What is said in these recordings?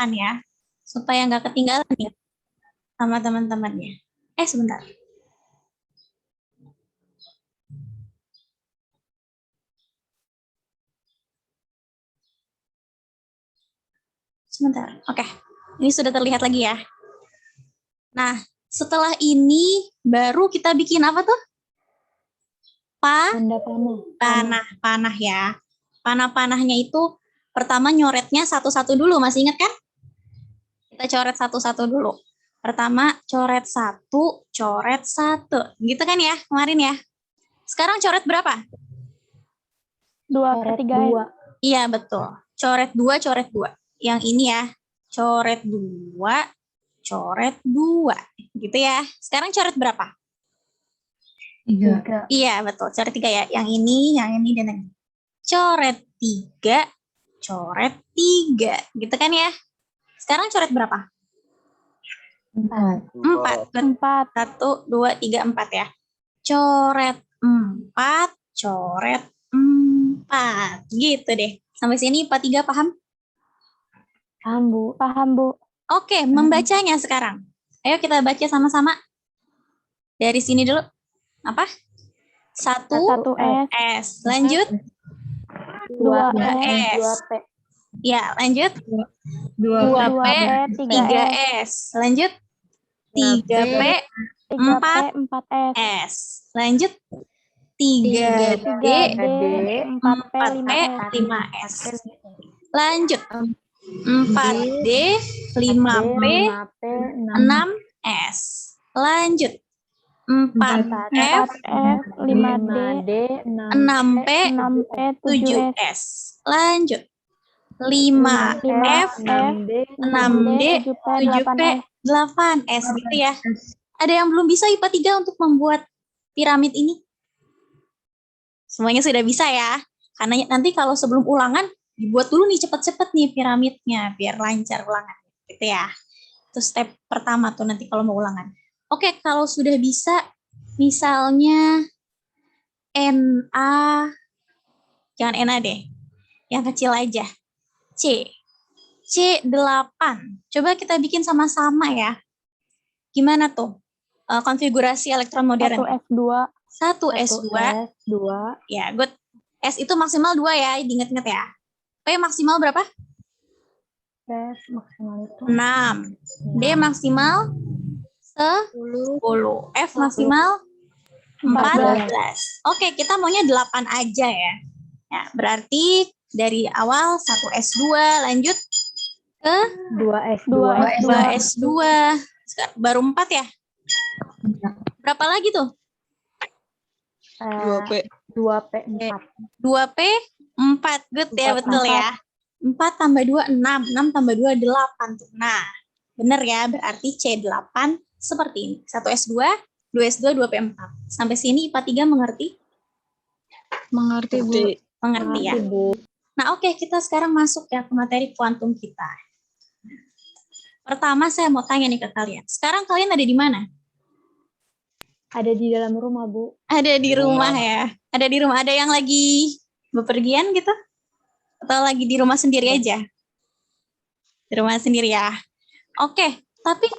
dikerjakan ya. Supaya nggak ketinggalan nih sama teman-temannya. Sebentar. Sebentar. Oke. Ini sudah terlihat lagi ya. Nah, setelah ini baru kita bikin apa tuh? Tanda panah. Panah ya. Panah-panahnya itu pertama nyoretnya satu-satu dulu, masih ingat kan? Kita coret satu-satu dulu. Pertama coret satu. Gitu kan ya kemarin ya? Sekarang coret berapa? 2/3. Iya, betul. Coret 2. Yang ini ya. Coret 2. Gitu ya. Sekarang coret berapa? 3. Iya, betul. Coret 3 ya. Yang ini, dan yang ini. Coret 3. Gitu kan ya? Sekarang coret berapa? 4. 1, 2, 3, 4 ya. Coret 4. Gitu deh. Sampai sini IPA 3 paham? Paham, Bu. Oke, membacanya sekarang. Ayo kita baca sama-sama. Dari sini dulu. Apa? 1 S. Lanjut. 2 S. Ya, lanjut. 2P, 3 S. Lanjut. 3P, 4 S. Lanjut. 3D, 4P, 5 S. Lanjut. 4D, 5P, 6 S. Lanjut. 4F, 5D, 6P, 7 S. Lanjut. 5F, 6D, 7P, 8 S gitu ya. Ada yang belum bisa IPA 3 untuk membuat piramid ini? Semuanya sudah bisa ya. Karena nanti kalau sebelum ulangan dibuat dulu nih cepet-cepet nih piramidnya biar lancar ulangan gitu ya. Itu step pertama tuh nanti kalau mau ulangan. Oke, kalau sudah bisa misalnya NA, jangan NA deh. Yang kecil aja. C8. Coba kita bikin sama-sama ya. Gimana tuh konfigurasi elektron modern? 1 S2. Ya, good. S itu maksimal 2 ya, diingat-ingat ya. P maksimal berapa? S maksimal itu 6. D maksimal 10. F maksimal 14. Oke, kita maunya 8 aja ya. Ya, berarti dari awal 1 S2 lanjut ke 2 S2. Baru 4 ya? Berapa lagi tuh? 2P 4. 2P 4. Good ya, betul ya. 4 tambah 2, 6. 6 tambah 2, 8. Nah, benar ya. Berarti C8 seperti ini. 1 S2, 2 S2, 2P 4. Sampai sini IPA 3 mengerti? Mengerti, Bu. Mengerti ya. Nah, oke, kita sekarang masuk ya ke materi kuantum kita. Pertama saya mau tanya nih ke kalian. Sekarang kalian ada di mana? Ada di dalam rumah, Bu. Ada di rumah ya. Ada di rumah. Ada yang lagi bepergian gitu? Atau lagi di rumah sendiri aja? Di rumah sendiri ya. Oke, tapi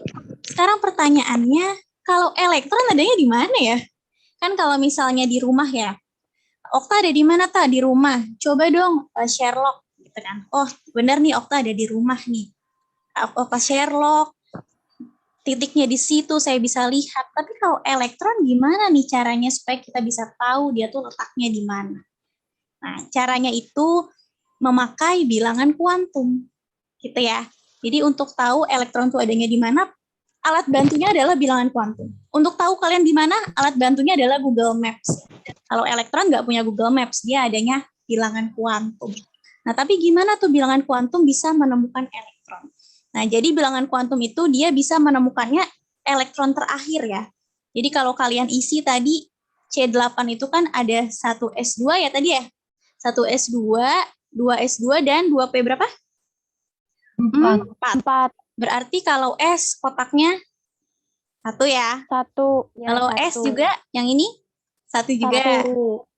sekarang pertanyaannya, kalau elektron adanya di mana ya? Kan kalau misalnya di rumah ya, Okta ada di mana ta? Di rumah. Coba dong Sherlock gitu kan. Oh, benar nih Okta ada di rumah nih. Okta Sherlock, titiknya di situ saya bisa lihat. Tapi kalau elektron gimana nih caranya supaya kita bisa tahu dia tuh letaknya di mana? Nah, caranya itu memakai bilangan kuantum. Gitu ya. Jadi untuk tahu elektron itu adanya di mana, alat bantunya adalah bilangan kuantum. Untuk tahu kalian di mana, alat bantunya adalah Google Maps. Kalau elektron nggak punya Google Maps, dia adanya bilangan kuantum. Nah, tapi gimana tuh bilangan kuantum bisa menemukan elektron? Nah, jadi bilangan kuantum itu dia bisa menemukannya elektron terakhir ya. Jadi kalau kalian isi tadi C8 itu kan ada 1 S2 ya tadi ya. 1 S2, 2 S2, dan 2P berapa? 4. Berarti kalau S kotaknya 1 ya. 1. Kalau S juga yang ini 1 juga.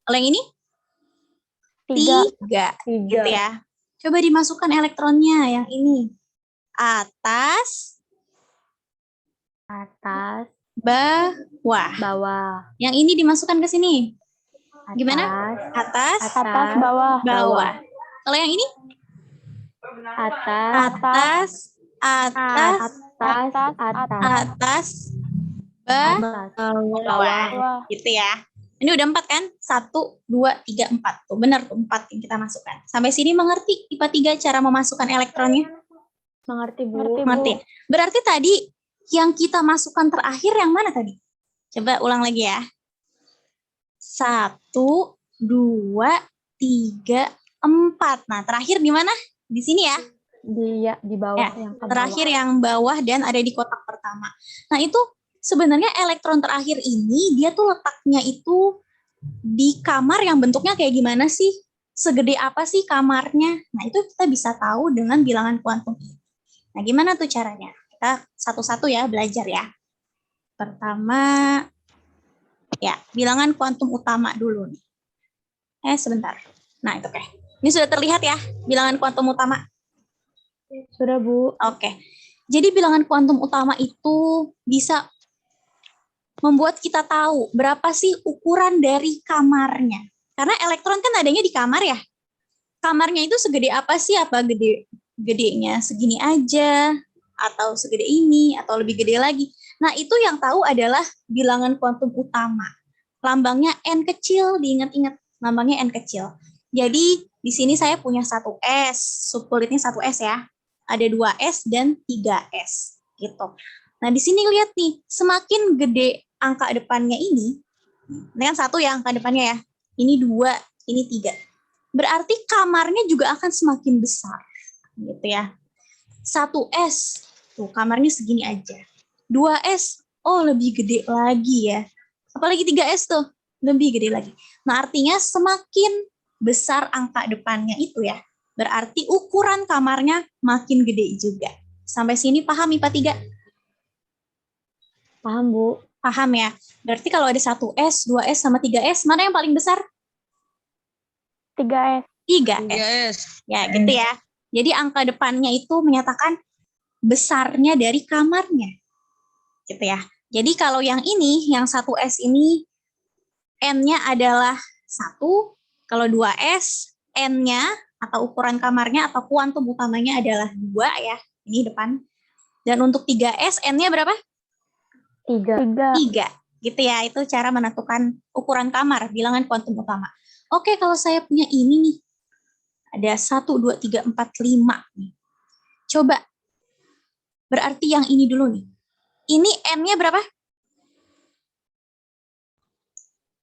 Kalau yang ini 3. Gitu ya. Coba dimasukkan elektronnya yang ini. Atas, Atas, bawah. bawah. Yang ini dimasukkan ke sini. Atas, Gimana? Atas, atas, bawah. bawah. Kalau yang ini? Atas, Atas, atas, atas, bawah. Gitu ya. Ini udah 4 kan? 1, 2, 3, 4. Tuh benar tuh 4 yang kita masukkan. Sampai sini mengerti IPA 3 cara memasukkan elektronnya? Mengerti, Bu. Mengerti. Berarti tadi yang kita masukkan terakhir yang mana tadi? Coba ulang lagi ya. 1, 2, 3, 4. Nah, terakhir di mana? Di sini ya. Di bawah Ya, yang ke terakhir bawah. yang bawah dan ada di kotak pertama. Nah, itu sebenarnya elektron terakhir ini dia tuh letaknya itu di kamar yang bentuknya kayak gimana sih? Segede apa sih kamarnya? Nah, itu kita bisa tahu dengan bilangan kuantum ini. Nah, gimana tuh caranya? Kita satu-satu ya belajar ya. Pertama, ya, bilangan kuantum utama dulu nih. Sebentar. Nah, itu kayak. Ini sudah terlihat ya, bilangan kuantum utama. Sudah, Bu. Oke. Jadi bilangan kuantum utama itu bisa membuat kita tahu berapa sih ukuran dari kamarnya. Karena elektron kan adanya di kamar ya. Kamarnya itu segede apa sih? Apa gedenya segini aja, atau segede ini, atau lebih gede lagi. Nah, itu yang tahu adalah bilangan kuantum utama. Lambangnya N kecil, diingat-ingat. Lambangnya N kecil. Jadi, di sini saya punya 1S, subkulitnya 1S ya. Ada 2S dan 3S. Gitu. Nah, di sini lihat nih, semakin gede angka depannya ini kan 1 ya angka depannya ya. Ini 2, ini 3. Berarti kamarnya juga akan semakin besar. Gitu ya. 1S, tuh kamarnya segini aja. 2S, oh lebih gede lagi ya. Apalagi 3S tuh, lebih gede lagi. Nah, artinya semakin besar angka depannya itu ya, berarti ukuran kamarnya makin gede juga. Sampai sini paham IPA 3? Paham, Bu. Paham ya. Berarti kalau ada 1S, 2S, sama 3S, mana yang paling besar? 3S. 3S. Ya, gitu ya. Jadi angka depannya itu menyatakan besarnya dari kamarnya. Gitu ya. Jadi kalau yang ini, yang 1S ini, N-nya adalah 1. Kalau 2S, N-nya atau ukuran kamarnya atau kuantum utamanya adalah 2 ya. Ini depan. Dan untuk 3S, N-nya berapa? 3. 3. Gitu ya, itu cara menentukan ukuran kamar, bilangan kuantum utama. Oke, kalau saya punya ini nih, ada 1, 2, 3, 4, 5 nih. Coba, berarti yang ini dulu nih. Ini N-nya berapa?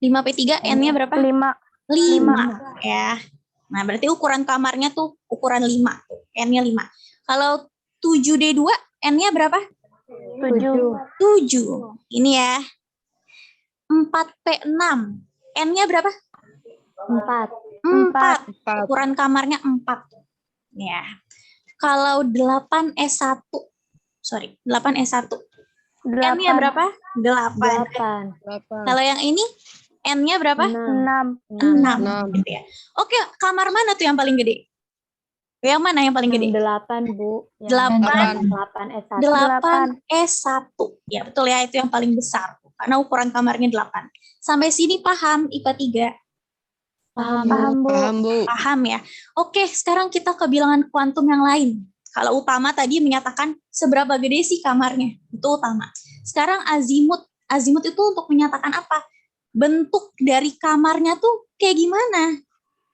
5P3, N-nya berapa? 5. 5. Ya. Nah, berarti ukuran kamarnya tuh ukuran 5. N-nya 5. Kalau 7D2, N-nya berapa? 7. 7. Ini ya. 4P6. N-nya berapa? 4. 4. Ukuran kamarnya 4. Ya. Kalau 8S1. Sorry, 8S1. N-nya berapa? 8. Kalau yang ini, N-nya berapa? 6. Gitu ya. Oke, kamar mana tuh yang paling gede? Yang mana yang paling gede? 8, Bu. 8. 8S1. 8S1. Ya, betul ya, itu yang paling besar. Karena ukuran kamarnya 8. Sampai sini paham IPA 3? Paham, Bu. Paham ya. Oke, sekarang kita ke bilangan kuantum yang lain. Kalau utama tadi menyatakan seberapa gede sih kamarnya. Itu utama. Sekarang azimut. Azimut itu untuk menyatakan apa? Bentuk dari kamarnya tuh kayak gimana?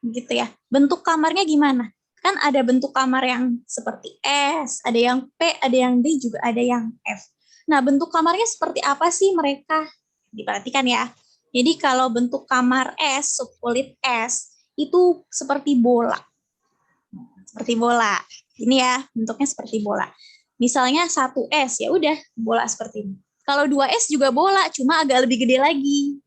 Gitu ya. Bentuk kamarnya gimana? Kan ada bentuk kamar yang seperti S, ada yang P, ada yang D, juga ada yang F. Nah, bentuk kamarnya seperti apa sih mereka? Diperhatikan ya. Jadi kalau bentuk kamar S, subkulit S, itu seperti bola. Seperti bola. Ini ya, bentuknya seperti bola. Misalnya 1S, ya udah bola seperti ini. Kalau 2S juga bola, cuma agak lebih gede lagi.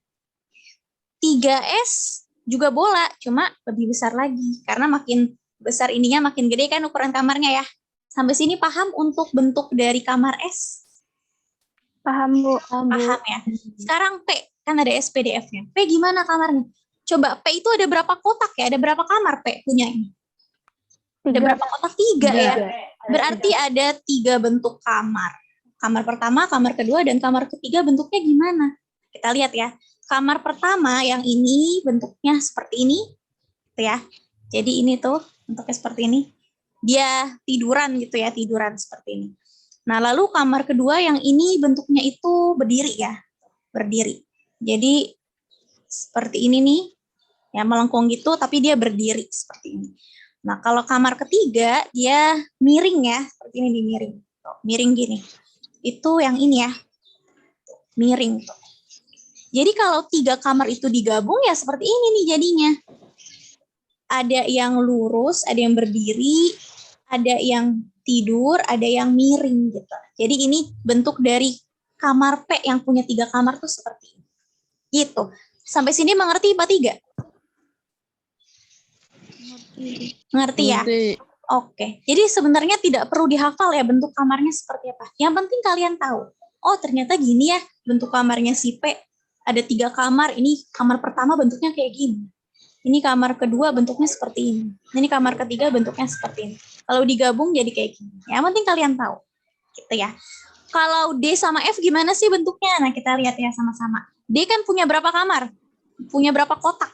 3S juga bola, cuma lebih besar lagi. Karena makin besar ininya makin gede kan ukuran kamarnya ya. Sampai sini paham untuk bentuk dari kamar S? Paham, Bu. Paham ya. Sekarang P, kan ada SPDF-nya. P gimana kamarnya? Coba P itu ada berapa kotak ya? Ada berapa kamar P punya ini? Ada berapa kotak? 3 ya. Berarti ada 3 bentuk kamar. Kamar pertama, kamar kedua, dan kamar ketiga bentuknya gimana? Kita lihat ya. Kamar pertama yang ini bentuknya seperti ini. Gitu ya. Jadi ini tuh bentuknya seperti ini. Dia tiduran gitu ya, tiduran seperti ini. Nah, lalu kamar kedua yang ini bentuknya itu berdiri ya. Berdiri. Jadi seperti ini nih. Ya, melengkung gitu tapi dia berdiri seperti ini. Nah, kalau kamar ketiga dia miring ya, seperti ini di miring. Tuh, miring gini. Itu yang ini ya. Miring tuh. Jadi kalau 3 kamar itu digabung ya seperti ini nih jadinya. Ada yang lurus, ada yang berdiri, ada yang tidur, ada yang miring gitu. Jadi ini bentuk dari kamar P yang punya 3 kamar tuh seperti ini. Gitu. Sampai sini mengerti IPA 3? Ngerti ya? Oke. Jadi sebenarnya tidak perlu dihafal ya bentuk kamarnya seperti apa. Yang penting kalian tahu. Oh, ternyata gini ya bentuk kamarnya si P. Ada 3 kamar. Ini kamar pertama bentuknya kayak gini. Ini kamar kedua bentuknya seperti ini. Ini kamar ketiga bentuknya seperti ini. Kalau digabung jadi kayak gini. Yang penting kalian tahu. Gitu ya. Kalau D sama F gimana sih bentuknya? Nah, kita lihat ya sama-sama. D kan punya berapa kamar? Punya berapa kotak?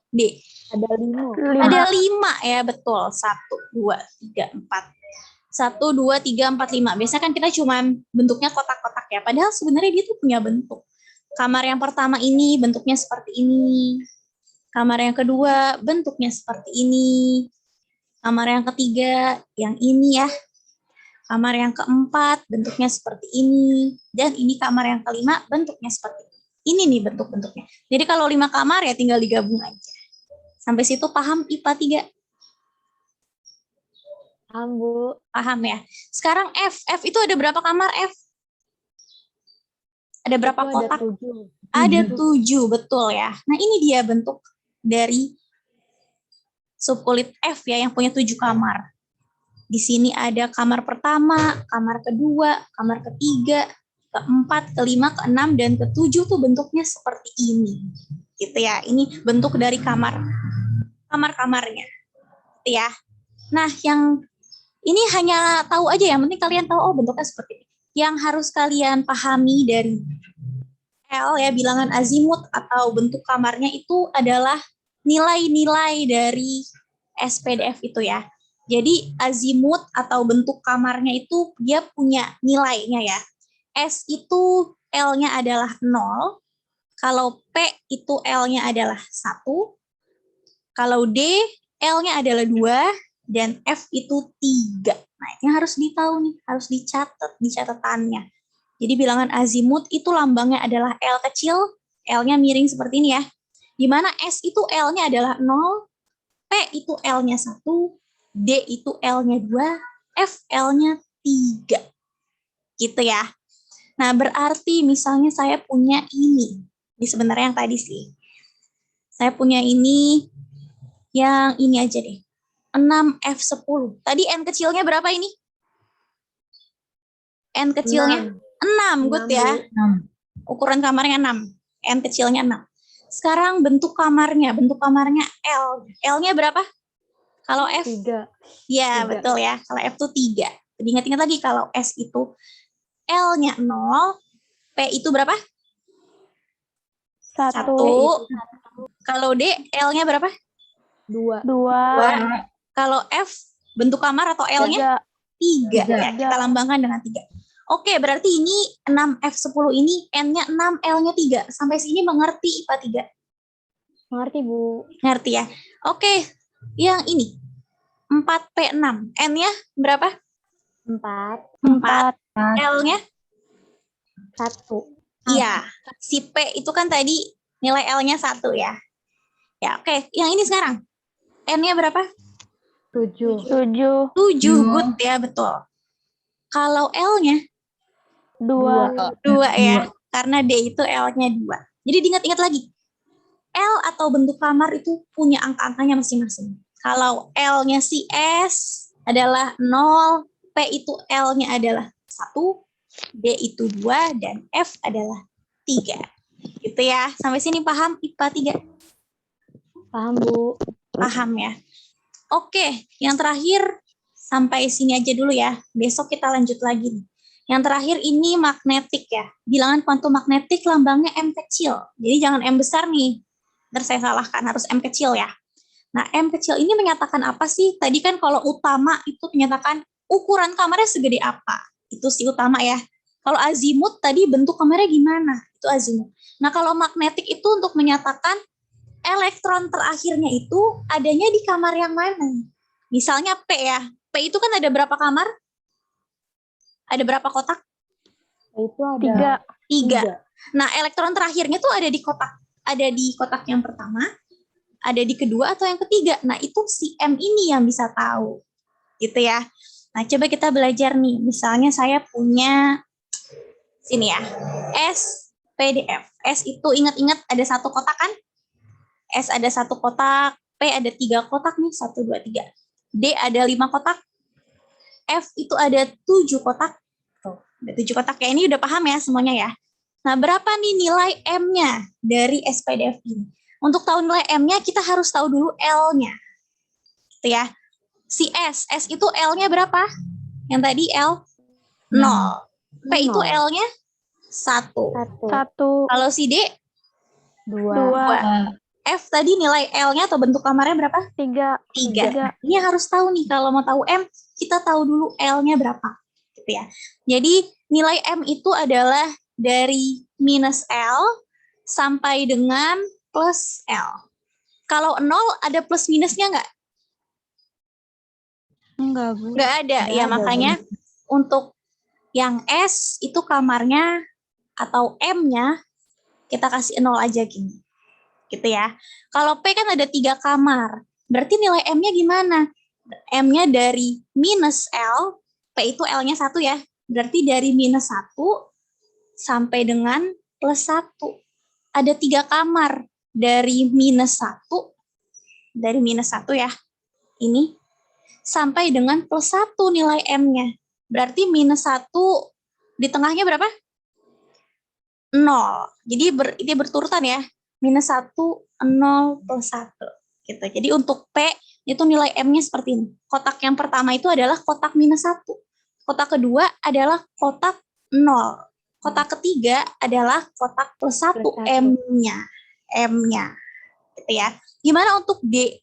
D. Ada 5. Ada 5 ya, betul. 1, 2, 3, 4. 1, 2, 3, 4, 5. Biasanya kan kita cuma bentuknya kotak-kotak ya. Padahal sebenarnya dia tuh punya bentuk. Kamar yang pertama ini bentuknya seperti ini. Kamar yang kedua bentuknya seperti ini. Kamar yang ketiga yang ini ya. Kamar yang keempat bentuknya seperti ini. Dan ini kamar yang kelima bentuknya seperti ini. Ini nih bentuk-bentuknya. Jadi kalau 5 kamar ya tinggal digabung aja. Sampai situ paham IPA 3? Paham, Bu. Paham ya. Sekarang F. F itu ada berapa kamar F? Ada berapa Itu kotak? Ada 7. Ada 7, betul ya. Nah ini dia bentuk dari subkulit F ya yang punya 7 kamar. Di sini ada kamar pertama, kamar kedua, kamar ketiga, keempat, kelima, keenam, dan ketujuh tuh bentuknya seperti ini. Gitu ya. Ini bentuk dari kamar-kamarnya. Gitu ya. Nah, yang ini hanya tahu aja, yang penting kalian tahu oh bentuknya seperti ini. Yang harus kalian pahami dari L ya, bilangan azimut atau bentuk kamarnya itu adalah nilai-nilai dari SPDF itu ya. Jadi azimut atau bentuk kamarnya itu dia punya nilainya ya. S itu L-nya adalah 0, kalau P itu L-nya adalah 1, kalau D L-nya adalah 2, dan F itu 3. Nah, ini harus ditahu nih, harus dicatat di catatannya. Jadi bilangan azimut itu lambangnya adalah L kecil, L-nya miring seperti ini ya. Di mana S itu L-nya adalah 0, P itu L-nya 1, D itu L-nya 2, F L-nya 3. Gitu ya. Nah, berarti misalnya saya punya ini. Ini sebenarnya yang tadi sih. Saya punya ini, yang ini aja deh. 6F10. Tadi N kecilnya berapa ini? N kecilnya 6, good ya. Ukuran kamarnya 6. N kecilnya 6. Sekarang bentuk kamarnya L. L-nya berapa? Kalau F? 3. Ya, 3. betul ya. Kalau F itu 3. Ingat-ingat lagi kalau S itu L-nya 0, P itu berapa? 1. 1. Kalau D, L-nya berapa? 2. 2. Kalau F, bentuk kamar atau L-nya? 3. Ya, kita lambangkan dengan 3. Oke, berarti ini 6F10 ini N-nya 6, L-nya 3. Sampai sini mengerti IPA 3? Mengerti, Bu. Ngerti ya? Oke, yang ini. 4P6. N-nya berapa? 4. 4. L-nya? 1. Iya. Si P itu kan tadi nilai L-nya 1 ya. Ya, oke. Yang ini sekarang. N-nya berapa? 7. 7, good ya, betul. Kalau L-nya? 2 ya. Karena D itu L-nya 2. Jadi diingat-ingat lagi. L atau bentuk kamar itu punya angka-angkanya masing-masing. Kalau L-nya si S adalah 0, P itu L-nya adalah 1, D itu 2, dan F adalah 3. Gitu ya. Sampai sini paham IPA 3? Paham, Bu. Paham ya. Oke, yang terakhir sampai sini aja dulu ya. Besok kita lanjut lagi nih. Yang terakhir ini magnetik ya. Bilangan kuantum magnetik lambangnya M kecil. Jadi jangan M besar nih. Ntar saya salahkan, harus M kecil ya. Nah, M kecil ini menyatakan apa sih? Tadi kan kalau utama itu menyatakan ukuran kamarnya segede apa. Itu si utama ya. Kalau azimut tadi bentuk kamarnya gimana? Itu azimut. Nah, kalau magnetik itu untuk menyatakan elektron terakhirnya itu adanya di kamar yang mana. Misalnya P ya. P itu kan ada berapa kamar? Ada berapa kotak? Itu ada Tiga. Nah, elektron terakhirnya tuh ada di kotak. Ada di kotak yang pertama, ada di kedua atau yang ketiga. Nah, itu si M ini yang bisa tahu. Gitu ya. Nah, coba kita belajar nih. Misalnya saya punya sini ya. S, P, D, F. S itu ingat-ingat ada satu kotak kan? S ada satu kotak, P ada 3 kotak nih, 1, 2, 3. D ada 5 kotak. F itu ada 7 kotak. Tuh, ada 7 kotak ya. Ini udah paham ya semuanya ya. Nah, berapa nih nilai M-nya dari SPDF ini? Untuk tahu nilai M-nya, kita harus tahu dulu L-nya. Gitu ya. Si S itu L-nya berapa? Yang tadi L 0. P itu L-nya 1. Kalau si D 2. F tadi nilai L-nya atau bentuk kamarnya berapa? 3. Ini harus tahu nih, kalau mau tahu M, kita tahu dulu L-nya berapa. Gitu ya. Jadi nilai M itu adalah dari minus L sampai dengan plus L. Kalau 0 ada plus minusnya nggak? Enggak, Bu. Nggak ada. Ya makanya untuk yang S itu kamarnya atau M-nya kita kasih 0 aja gini. Gitu ya. Kalau P kan ada 3 kamar. Berarti nilai M-nya gimana? M-nya dari minus L, P itu L-nya 1 ya. Berarti dari minus 1 sampai dengan plus 1. Ada 3 kamar. Dari minus 1 ya. Ini. Sampai dengan plus 1 nilai M-nya. Berarti minus 1 di tengahnya berapa? 0. Jadi ini berturutan ya. Minus 1, 0, plus 1. Gitu. Jadi untuk P, itu nilai M-nya seperti ini. Kotak yang pertama itu adalah kotak minus 1. Kotak kedua adalah kotak 0. Kotak ketiga adalah kotak plus 1 M-nya. Gitu ya. Gimana untuk D?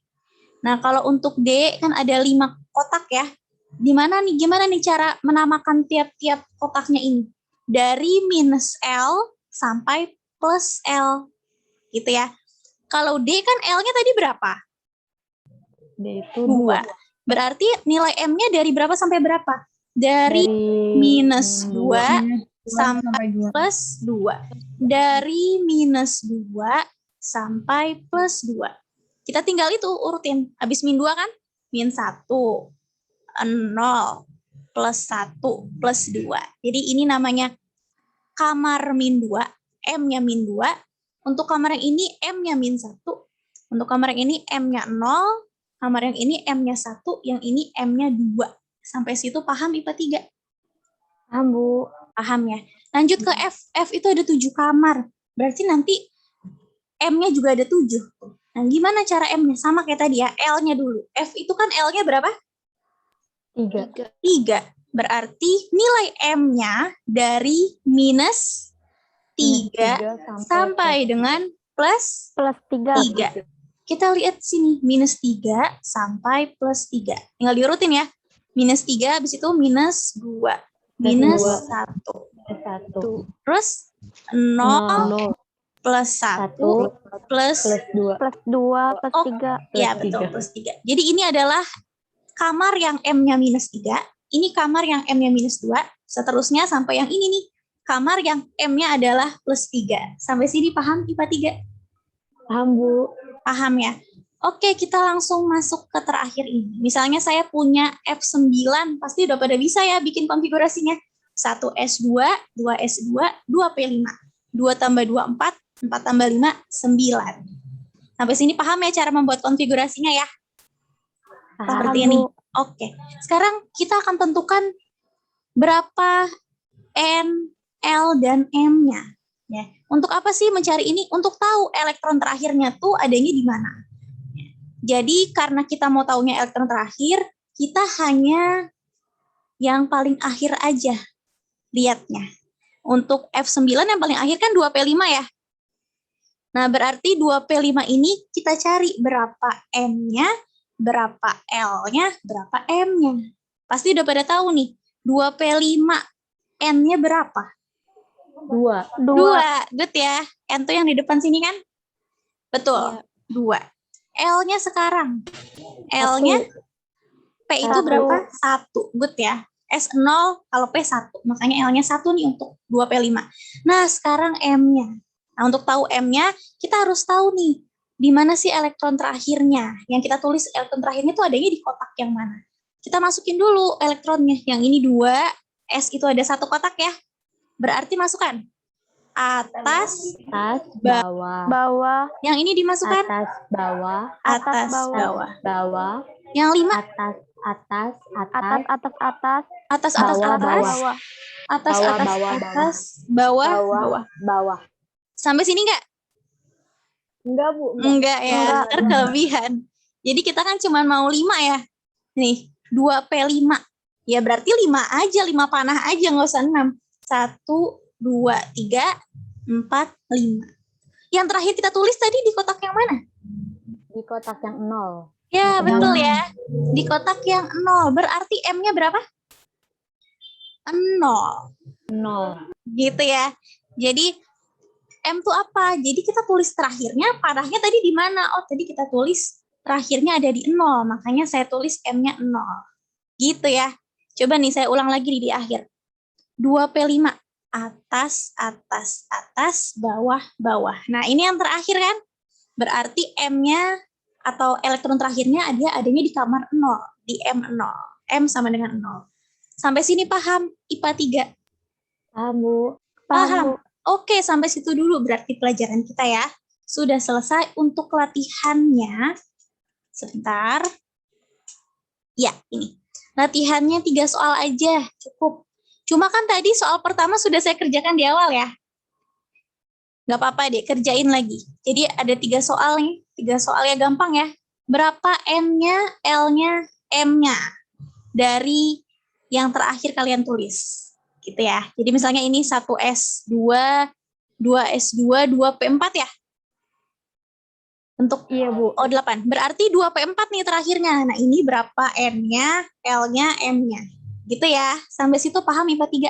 Nah, kalau untuk D kan ada 5 kotak ya. Gimana nih cara menamakan tiap-tiap kotaknya ini? Dari minus L sampai plus L. Gitu ya. Kalau D kan L-nya tadi berapa? D itu 2. Berarti nilai M-nya dari berapa sampai berapa? Dari minus 2 sampai plus 2. Dari minus 2 sampai plus 2. Kita tinggal itu urutin. Habis min 2 kan? Min 1, 0, plus 1, plus 2. Jadi ini namanya kamar min 2, M-nya min 2. Untuk kamar yang ini M-nya min 1. Untuk kamar yang ini M-nya 0. Kamar yang ini M-nya 1. Yang ini M-nya 2. Sampai situ paham IPA 3? Paham, Bu. Paham ya. Lanjut ke F. F itu ada 7 kamar. Berarti nanti M-nya juga ada 7. Nah, gimana cara M-nya? Sama kayak tadi ya. L-nya dulu. F itu kan L-nya berapa? 3. 3. Berarti nilai M-nya dari minus 3 sampai dengan plus 3. Kita lihat sini, minus 3 sampai plus 3. Tinggal diurutin ya. Minus 3, habis itu minus 2. Minus 1. Terus 0, plus 1, plus 2. Plus 2, plus 3. Ya, betul, plus 3. Jadi ini adalah kamar yang M-nya minus 3. Ini kamar yang M-nya minus 2. Seterusnya sampai yang ini nih. Kamar yang M-nya adalah plus 3. Sampai sini paham IPA 3? Paham, Bu. Paham ya? Oke, kita langsung masuk ke terakhir ini. Misalnya saya punya F9, pasti udah pada bisa ya bikin konfigurasinya. 1S2, 2S2, 2P5. 2 tambah 2, 4, 4 tambah 5, 9. Sampai sini paham ya cara membuat konfigurasinya ya? Seperti ini. Oke, sekarang kita akan tentukan berapa N, L, dan M-nya. Ya. Untuk apa sih mencari ini? Untuk tahu elektron terakhirnya tuh adanya di mana. Jadi karena kita mau tahunya elektron terakhir, kita hanya yang paling akhir aja lihatnya. Untuk F9 yang paling akhir kan 2P5 ya. Nah, berarti 2P5 ini kita cari berapa M-nya, berapa L-nya, berapa M-nya. Pasti udah pada tahu nih, 2P5 N-nya berapa? 2. 2, good ya. N tuh yang di depan sini kan? Betul, 2. L-nya sekarang. L-nya P itu berapa? 1, good ya. S0 kalau P 1, makanya L-nya 1 nih untuk 2P5. Nah, sekarang M-nya. Nah, untuk tahu M-nya, kita harus tahu nih, di mana sih elektron terakhirnya. Yang kita tulis elektron terakhirnya itu adanya di kotak yang mana. Kita masukin dulu elektronnya. Yang ini 2, S itu ada 1 kotak ya. Berarti masukkan atas, bawah. Yang ini dimasukkan Atas, bawah. atas, bawah. Bawah. Yang 5 Atas. atas, Bawah. atas, Bawah. atas, Bawah, atas, bawah, atas, bawah, bawah. Bawah. Sampai sini enggak? Enggak, Bu. Enggak ya, ntar kelebihan. Jadi kita kan cuma mau 5 ya. Nih, 2P5. Ya berarti 5 aja, 5 panah aja, nggak usah 6. 1, 2, 3, 4, 5. Yang terakhir kita tulis tadi di kotak yang mana? Di kotak yang 0. Ya, betul ya. Di kotak yang 0. Berarti M-nya berapa? 0. 0. Gitu ya. Jadi M itu apa? Jadi kita tulis terakhirnya, panahnya tadi di mana? Oh, tadi kita tulis terakhirnya ada di 0. Makanya saya tulis M-nya 0. Gitu ya. Coba nih saya ulang lagi di akhir. 2P5. Atas, atas, atas, bawah, bawah. Nah, ini yang terakhir kan? Berarti M-nya atau elektron terakhirnya adanya di kamar 0. Di M0. M sama dengan 0. Sampai sini paham IPA 3? Paham, Bu. Paham. Oke, sampai situ dulu berarti pelajaran kita ya. Sudah selesai untuk latihannya. Sebentar. Ya, ini. Latihannya 3 soal aja, cukup. Cuma kan tadi soal pertama sudah saya kerjakan di awal ya. Nggak apa-apa deh, kerjain lagi. Jadi ada 3 soal nih. 3 soalnya gampang ya. Berapa N-nya, L-nya, M-nya. Dari yang terakhir kalian tulis. Gitu ya. Jadi misalnya ini 1S2, 2S2, 2P4 ya? Untuk Iya, Bu. oh 8. Berarti 2P4 nih terakhirnya. Nah, ini berapa N-nya, L-nya, M-nya. Gitu ya. Sampai situ paham IPA 3?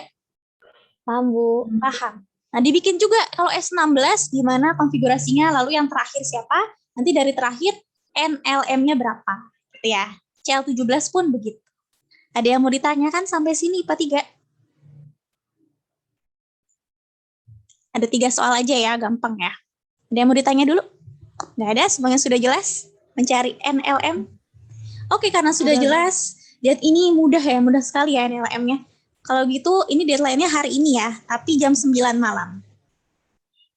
Paham, Bu. Paham. Nah, dibikin juga kalau S16 gimana konfigurasinya, lalu yang terakhir siapa? Nanti dari terakhir NLM-nya berapa? Gitu ya. CL17 pun begitu. Ada yang mau ditanyakan sampai sini IPA 3? Ada 3 soal aja ya, gampang ya. Ada yang mau ditanya dulu? Nggak ada, semuanya sudah jelas mencari NLM. Oke, karena sudah jelas, dan ini mudah ya, mudah sekali ya NLM-nya. Kalau gitu, ini deadline-nya hari ini ya, tapi jam 9 malam.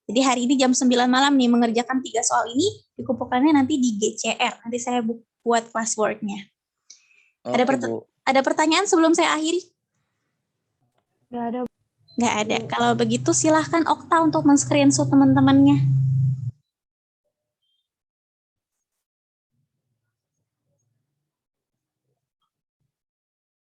Jadi hari ini jam 9 malam nih, mengerjakan 3 soal ini, dikumpulkannya nanti di GCR. Nanti saya buat classwork-nya. Ada pertanyaan sebelum saya akhiri? Nggak ada. Nggak ada. Kalau begitu silahkan Okta untuk men-screenshot teman-temannya.